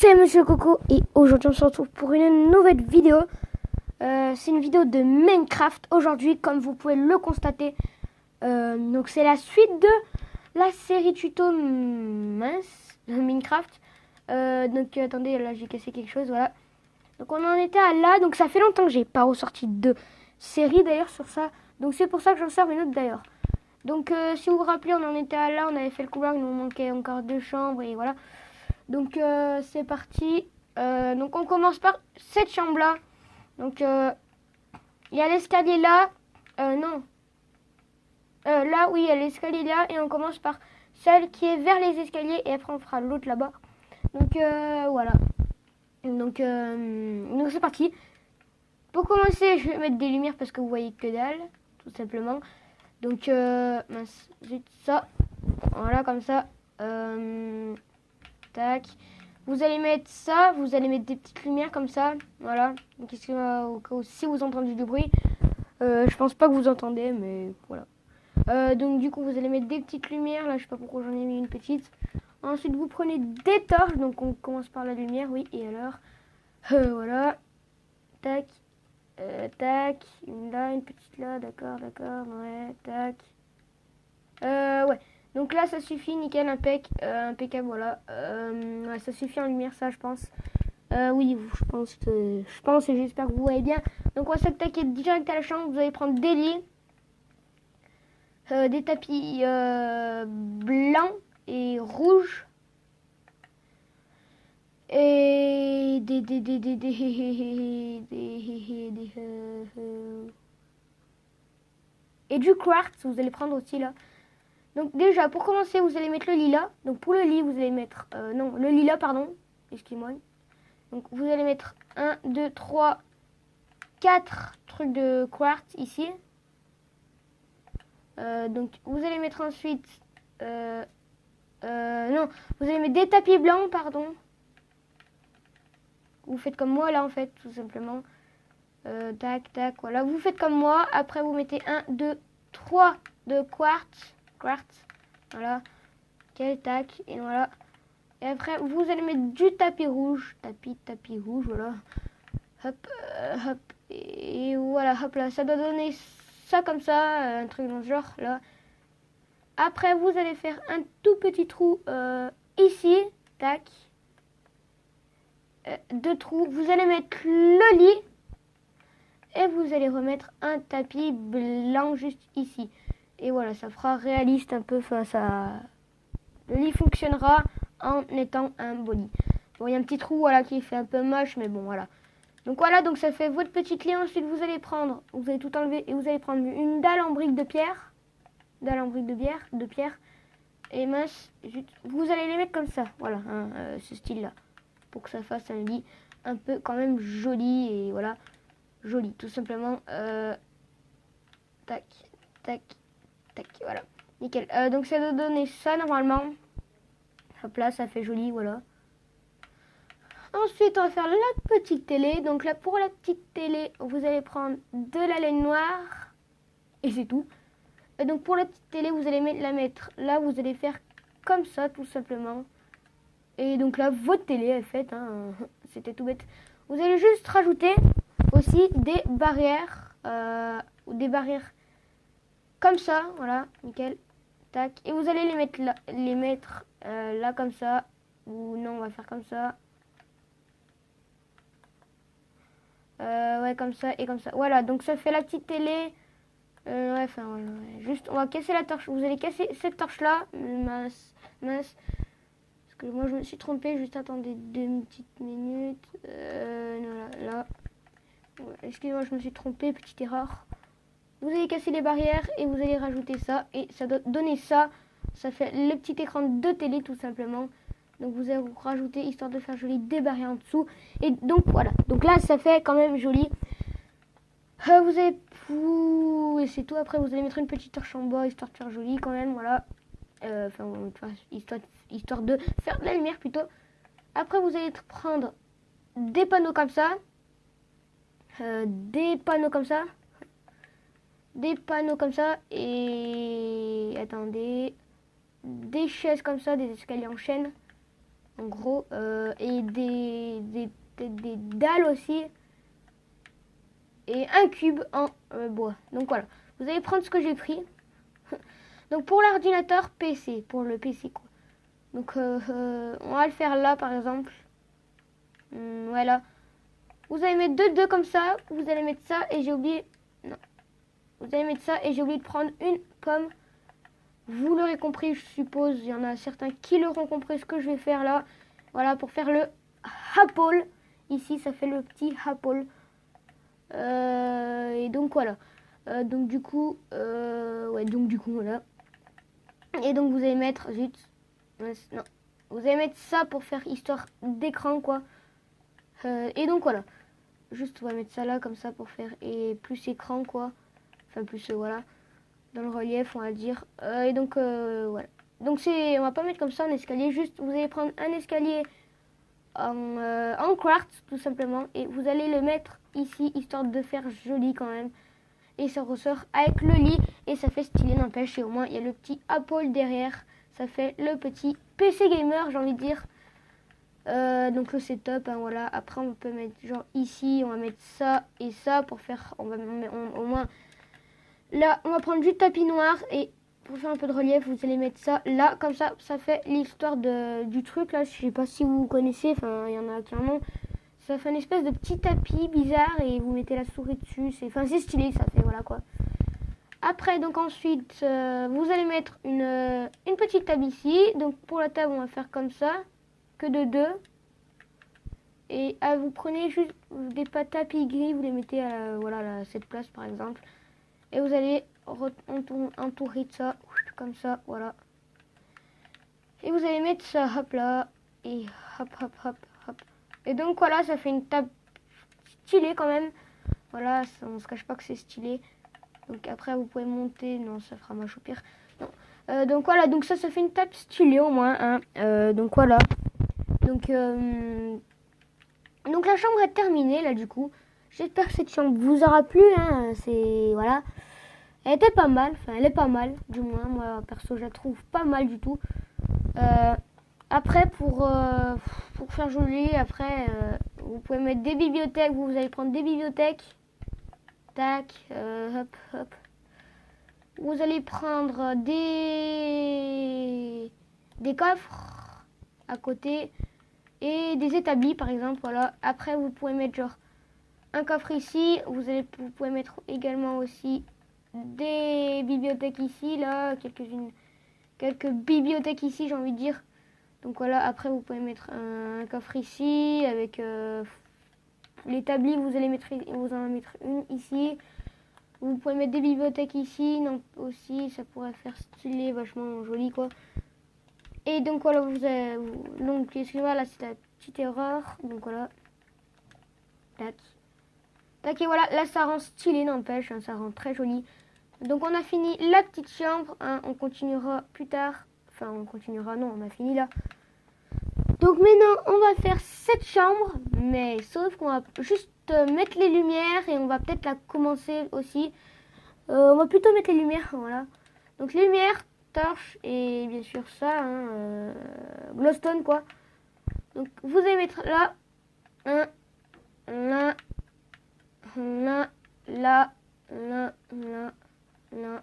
C'est Monsieur Coco et aujourd'hui on se retrouve pour une nouvelle vidéo. C'est une vidéo de Minecraft aujourd'hui, comme vous pouvez le constater. Donc c'est la suite de la série tuto mince de Minecraft. Donc attendez, là j'ai cassé quelque chose, voilà. Donc on en était à là, donc ça fait longtemps que j'ai pas ressorti de série d'ailleurs sur ça. Donc c'est pour ça que j'en sors une autre d'ailleurs. Donc si vous vous rappelez, on en était à là, on avait fait le couloir, il nous manquait encore 2 chambres et voilà. Donc c'est parti. Donc on commence par cette chambre là. Donc il y a l'escalier là. Non. Là oui, il y a l'escalier là et on commence par celle qui est vers les escaliers et après on fera l'autre là-bas. Donc voilà. Donc c'est parti. Pour commencer, je vais mettre des lumières parce que vous voyez que dalle, tout simplement. Donc mince, zut, ça. Voilà comme ça. Tac. Vous allez mettre ça, vous allez mettre des petites lumières comme ça, voilà. Donc au cas où si vous entendez du bruit, je pense pas que vous entendez, mais voilà. Donc du coup vous allez mettre des petites lumières, là je sais pas pourquoi j'en ai mis une petite. Ensuite vous prenez des torches, donc on commence par la lumière, oui, et alors, voilà. Tac, tac, une là, une petite là, d'accord, ouais, tac. Ouais. Donc là, ça suffit, nickel, impeccable, voilà. Ouais, ça suffit en lumière, ça, je pense. Oui, je pense et j'espère que vous voyez bien. Donc on va s'attaquer direct à la chambre. Vous allez prendre des lits, des tapis blancs et rouges. Et et du quartz, vous allez prendre aussi là. Donc déjà, pour commencer, vous allez mettre le lilas. Donc pour le lit, vous allez mettre... non, le lilas, pardon. Excusez-moi. Donc vous allez mettre 1, 2, 3, 4 trucs de quartz ici. Donc vous allez mettre ensuite... non, vous allez mettre des tapis blancs, pardon. Vous faites comme moi là en fait, tout simplement. Tac, tac, voilà. Vous faites comme moi. Après vous mettez 1, 2, 3 de quartz. Voilà. Quel tac. Et voilà. Et après, vous allez mettre du tapis rouge. Tapis rouge, voilà. Hop, hop. Et voilà, hop là. Ça doit donner ça comme ça. Un truc dans ce genre, là. Après, vous allez faire un tout petit trou ici. Tac. 2 trous. Vous allez mettre le lit. Et vous allez remettre un tapis blanc juste ici. Et voilà, ça fera réaliste un peu face à... Le lit fonctionnera en étant un beau lit. Bon, il y a un petit trou voilà, qui fait un peu moche, mais bon, voilà. Donc voilà, donc ça fait votre petite lit. Ensuite, vous allez tout enlever et vous allez prendre une dalle en brique de pierre. De pierre. Et mince, vous allez les mettre comme ça, voilà, hein, ce style-là. Pour que ça fasse un lit un peu quand même joli et voilà. Joli, tout simplement. Tac, tac, tac, voilà. Nickel. Donc ça doit donner ça normalement. Hop là, ça fait joli, voilà. Ensuite, on va faire la petite télé. Donc là, pour la petite télé, vous allez prendre de la laine noire. Et c'est tout. Et donc pour la petite télé, vous allez la mettre là. Vous allez faire comme ça, tout simplement. Et donc là, votre télé est faite. Hein. C'était tout bête. Vous allez juste rajouter aussi des barrières. Ou des barrières comme ça. Voilà, nickel. Tac. Et vous allez les mettre là comme ça. Ou non, on va faire comme ça. Ouais, comme ça et comme ça. Voilà, donc ça fait la petite télé. Ouais, enfin, ouais. Juste, on va casser la torche. Vous allez casser cette torche-là. Mince. Parce que moi, je me suis trompée. Juste attendez 2 petites minutes. Voilà, là. Ouais, excusez-moi, je me suis trompée. Petite erreur. Vous allez casser les barrières et vous allez rajouter ça. Et ça doit donner ça. Ça fait le petit écran de télé, tout simplement. Donc vous allez rajouter, histoire de faire joli, des barrières en dessous. Et donc voilà. Donc là, ça fait quand même joli. Vous avez... Et c'est tout. Après, vous allez mettre une petite torche en bas, histoire de faire joli quand même. Voilà. Histoire de faire de la lumière plutôt. Après, vous allez prendre des panneaux comme ça. Des panneaux comme ça. Et... Attendez. Des chaises comme ça, des escaliers en chaîne. en gros, et des dalles aussi, et un cube en bois. Donc voilà, vous allez prendre ce que j'ai pris. Donc pour l'ordinateur PC, pour le PC quoi. Donc on va le faire là par exemple. Voilà. Vous allez mettre deux comme ça. Vous allez mettre ça et j'ai oublié. Non. Vous allez mettre ça et j'ai oublié de prendre une pomme. Vous l'aurez compris, je suppose. Il y en a certains qui l'auront compris ce que je vais faire là. Voilà, pour faire le apple. Ici, ça fait le petit apple. Et donc voilà. Donc du coup, voilà. Et donc vous allez mettre, zut, non. Vous allez mettre ça pour faire histoire d'écran quoi. Et donc voilà. Juste on va mettre ça là comme ça pour faire et plus écran quoi. Enfin plus voilà. Dans le relief on va dire. Et donc voilà. Donc on va pas mettre comme ça un escalier. Juste vous allez prendre un escalier en quartz tout simplement. Et vous allez le mettre ici histoire de faire joli quand même. Et ça ressort avec le lit et ça fait stylé n'empêche. Et au moins il y a le petit Apple derrière. Ça fait le petit PC gamer j'ai envie de dire. Donc le setup hein, voilà. Après on peut mettre genre ici on va mettre ça et ça pour faire au moins là on va prendre du tapis noir et pour faire un peu de relief vous allez mettre ça là comme ça fait l'histoire du truc là. Je sais pas si vous connaissez, enfin il y en a clairement. Ça fait une espèce de petit tapis bizarre et vous mettez la souris dessus. C'est stylé, ça fait, voilà quoi. Après, donc ensuite, vous allez mettre une petite table ici. Donc pour la table, on va faire comme ça, que de deux. Et vous prenez juste des tapis gris, vous les mettez à cette place par exemple. Et vous allez entourer de ça, comme ça, voilà. Et vous allez mettre ça, hop là, et hop, hop, hop, hop. Et donc voilà, ça fait une table stylée quand même. Voilà, on se cache pas que c'est stylé. Donc après vous pouvez monter, non ça fera moche au pire. Non. Donc voilà, donc ça fait une table stylée au moins. Hein. Donc voilà. Donc la chambre est terminée là du coup. J'espère que cette chambre vous aura plu. Hein. C'est voilà. Elle était pas mal, enfin elle est pas mal du moins. Moi perso je la trouve pas mal du tout. Après pour faire joli, après vous pouvez mettre des bibliothèques. Vous allez prendre des bibliothèques. Tac, hop, hop. Vous allez prendre des coffres à côté et des établis par exemple. Voilà. Après vous pouvez mettre genre un coffre ici. Vous pouvez mettre également aussi des bibliothèques ici, là, quelques bibliothèques ici, j'ai envie de dire. Donc voilà. Après vous pouvez mettre un coffre ici avec l'établi. Vous en mettre une ici. Vous pouvez mettre des bibliothèques ici, non, aussi, ça pourrait faire stylé, vachement joli quoi. Et donc voilà, donc excusez-moi, là c'est la petite erreur, donc voilà. Tac. Tac et voilà, là ça rend stylé, n'empêche, hein, ça rend très joli. Donc on a fini la petite chambre, hein, on continuera plus tard. Enfin on continuera, non, on a fini là. Donc maintenant on va faire cette chambre, mais sauf qu'on va juste mettre les lumières et on va peut-être la commencer aussi. On va plutôt mettre les lumières, voilà. Donc les lumières, torches et bien sûr ça, hein, glowstone quoi. Donc vous allez mettre là, là, là.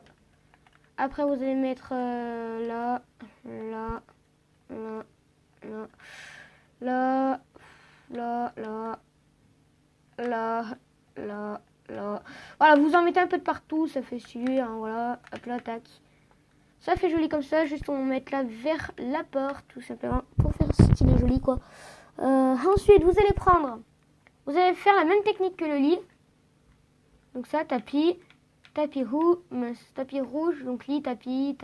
Après vous allez mettre là, là. Voilà, vous en mettez un peu de partout, ça fait stylé, hein, voilà, hop là, tac. Ça fait joli comme ça, juste on va mettre là vers la porte, tout simplement, pour faire stylé joli, quoi. Ensuite, vous allez faire la même technique que le lit. Donc ça, tapis rouge, donc lit, tapis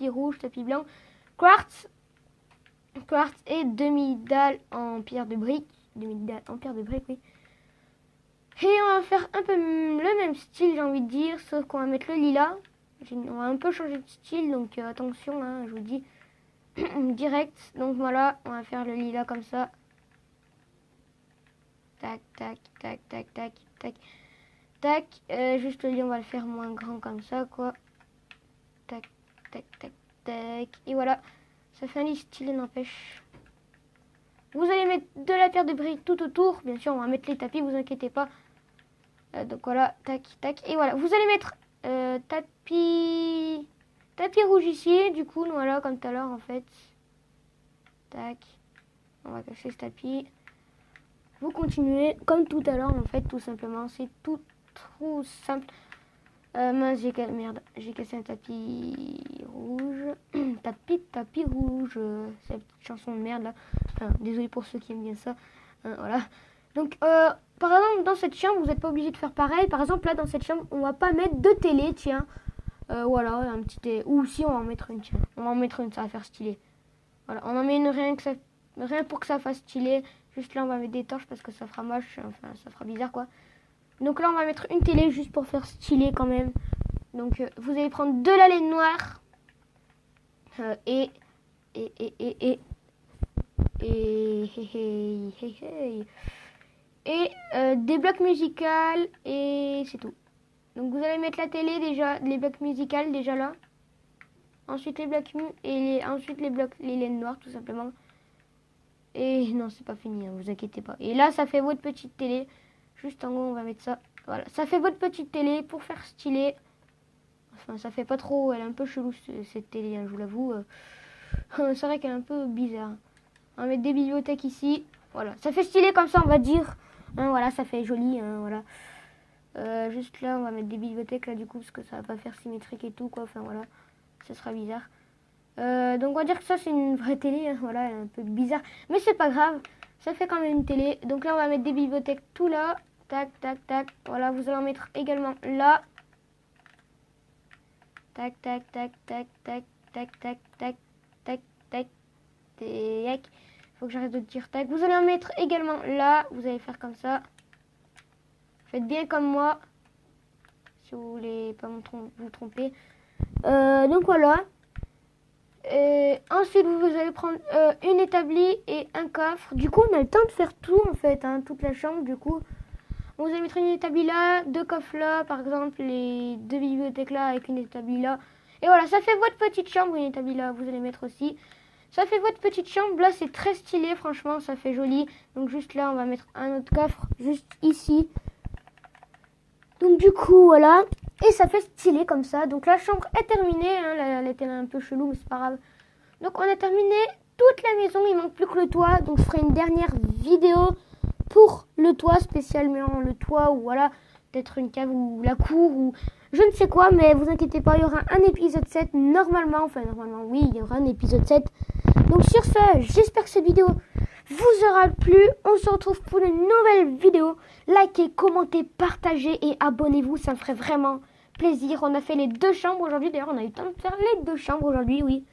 rouge, tapis blanc, quartz et demi-dalle en pierre de brique, oui. Et on va faire un peu le même style, j'ai envie de dire, sauf qu'on va mettre le lilas. On va un peu changer de style, donc attention, hein, je vous dis direct. Donc voilà, on va faire le lilas comme ça. Tac, tac, tac, tac, tac, tac, tac. Juste le lit, on va le faire moins grand comme ça, quoi. Tac, tac, tac, tac. Et voilà, Ça fait un lit stylé, n'empêche. Vous allez mettre de la pierre de briques tout autour. Bien sûr, on va mettre les tapis, vous inquiétez pas. Donc voilà, tac, tac. Et voilà, vous allez mettre tapis rouge ici. Du coup, voilà, comme tout à l'heure, en fait. Tac. On va cacher ce tapis. Vous continuez comme tout à l'heure, en fait, tout simplement. C'est tout trop simple. Mince, j'ai cassé un tapis rouge. tapis rouge. C'est la petite chanson de merde là. Enfin, désolé pour ceux qui aiment bien ça. Voilà. Donc, par exemple, dans cette chambre, vous n'êtes pas obligé de faire pareil. Par exemple, là, dans cette chambre, on va pas mettre de télé, tiens. Voilà, un petit télé. Ou si, on va en mettre une, tiens. On va en mettre une, ça va faire stylé. Voilà, on en met une rien pour que ça fasse stylé. Juste là, on va mettre des torches parce que ça fera moche. Enfin, ça fera bizarre, quoi. Donc là, on va mettre une télé juste pour faire stylé quand même. Donc, vous allez prendre de la laine noire. Et des blocs musicaux et c'est tout. Donc vous allez mettre la télé déjà, les blocs musicaux déjà là. Ensuite les blocs ensuite les laines noires tout simplement. Et non, c'est pas fini, hein, vous inquiétez pas. Et là, ça fait votre petite télé. Juste en haut, on va mettre ça. Voilà, ça fait votre petite télé pour faire stylé. Enfin, ça fait pas trop, elle est un peu chelou cette télé, hein, je vous l'avoue. C'est vrai qu'elle est un peu bizarre. On va mettre des bibliothèques ici. Voilà, ça fait stylé comme ça, on va dire. Hein, voilà, ça fait joli. Hein, voilà. Juste là, on va mettre des bibliothèques là du coup, parce que ça va pas faire symétrique et tout, quoi. Enfin voilà, ça sera bizarre. Donc on va dire que ça c'est une vraie télé. Hein, voilà, elle est un peu bizarre. Mais c'est pas grave, ça fait quand même une télé. Donc là, on va mettre des bibliothèques tout là. Tac, tac, tac. Voilà, vous allez en mettre également là. Tac, tac, tac, tac, tac, tac, tac, tac, tac, tac, tac. Faut que j'arrête de dire tac. Vous allez en mettre également là. Vous allez faire comme ça. Faites bien comme moi. Si vous voulez pas vous tromper. Donc voilà. Ensuite, vous allez prendre une établie et un coffre. Du coup, on a le temps de faire tout en fait. Hein, toute la chambre du coup. Vous allez mettre une établie là, deux coffres là, par exemple, les deux bibliothèques là avec une établie là. Et voilà, ça fait votre petite chambre, une établie là, vous allez mettre aussi. Ça fait votre petite chambre, là c'est très stylé, franchement, ça fait joli. Donc juste là, on va mettre un autre coffre, juste ici. Donc du coup, voilà. Et ça fait stylé comme ça. Donc la chambre est terminée, hein, elle était un peu chelou, mais c'est pas grave. Donc on a terminé toute la maison, il manque plus que le toit. Donc je ferai une dernière vidéo pour le toit, spécialement le toit, ou voilà, peut-être une cave ou la cour, ou je ne sais quoi, mais vous inquiétez pas, il y aura un épisode 7, normalement, oui, il y aura un épisode 7. Donc sur ce, j'espère que cette vidéo vous aura plu, on se retrouve pour une nouvelle vidéo, likez, commentez, partagez et abonnez-vous, ça me ferait vraiment plaisir. On a fait les deux chambres aujourd'hui, d'ailleurs on a eu le temps de faire les deux chambres aujourd'hui, oui.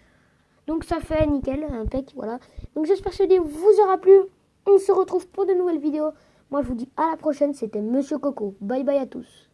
Donc ça fait nickel, impec, voilà. Donc j'espère que cette vidéo vous aura plu. On se retrouve pour de nouvelles vidéos. Moi, je vous dis à la prochaine. C'était Monsieur Coco. Bye bye à tous.